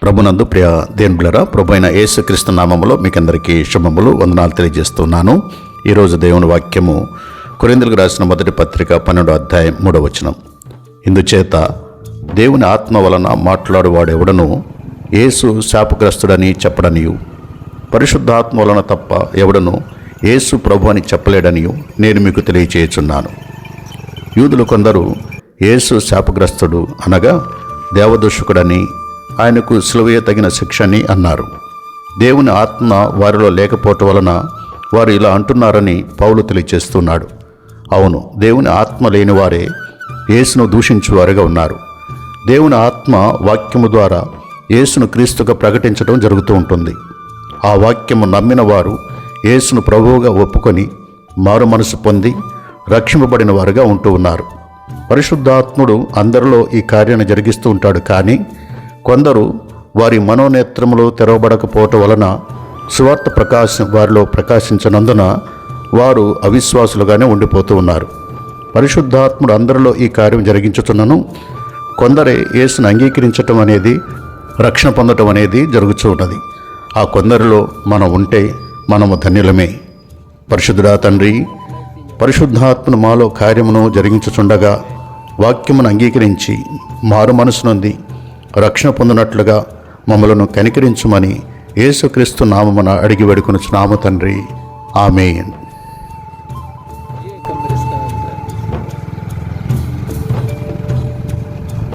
ప్రభునందు ప్రియ దేవుని ప్రభు అయిన యేసుక్రీస్తు నామములో మీకందరికీ శుభములు వందనాలు తెలియజేస్తున్నాను. ఈరోజు దేవుని వాక్యము కొరింథీయులకు రాసిన మొదటి పత్రిక 12వ అధ్యాయం 3వ వచనం. ఇందుచేత దేవుని ఆత్మ వలన మాట్లాడువాడెవడను యేసు శాపగ్రస్తుడని చెప్పడనియు, పరిశుద్ధాత్మ వలన తప్ప ఎవడను యేసు ప్రభు అని చెప్పలేడనియు నేను మీకు తెలియచేయుచున్నాను. యూదులు కొందరు యేసు శాపగ్రస్తుడు అనగా దేవదూషకుడని, ఆయనకు సిలువయే తగిన శిక్షని అన్నారు. దేవుని ఆత్మ వారిలో లేకపోవటం వలన వారు ఇలా అంటున్నారని పౌలు తెలియచేస్తున్నాడు. అవును, దేవుని ఆత్మ లేని వారే యేసును దూషించువారుగా ఉన్నారు. దేవుని ఆత్మ వాక్యము ద్వారా యేసును క్రీస్తుగా ప్రకటించడం జరుగుతూ ఉంటుంది. ఆ వాక్యము నమ్మిన వారు యేసును ప్రభువుగా ఒప్పుకొని మారు మనసు పొంది రక్షింపబడిన వారుగా ఉంటూ ఉన్నారు. పరిశుద్ధాత్ముడు అందరిలో ఈ కార్యాన్ని జరిగిస్తూ ఉంటాడు. కానీ కొందరు వారి మనోనేత్రములు తెరవబడకపోవటం వలన సువార్త ప్రకాశం వారిలో ప్రకాశించనందున వారు అవిశ్వాసులుగానే ఉండిపోతూ ఉన్నారు. పరిశుద్ధాత్ముడు అందరిలో ఈ కార్యం జరిగించుతున్నను కొందరే యేసును అంగీకరించటం అనేది, రక్షణ పొందటం అనేది జరుగుతూ ఉన్నది. ఆ కొందరిలో మనం ఉంటే మనము ధన్యులమే. పరిశుద్ధుడా తండ్రి, పరిశుద్ధాత్మను మాలో కార్యమును జరిగించుచుండగా వాక్యమును అంగీకరించి మారు మనసు నొంది రక్షణ పొందినట్లుగా మమ్మలను కనికరించుమని యేసుక్రీస్తు నామమున అడిగి వేడుకొనుచున్నాము తండ్రి. ఆమేన్.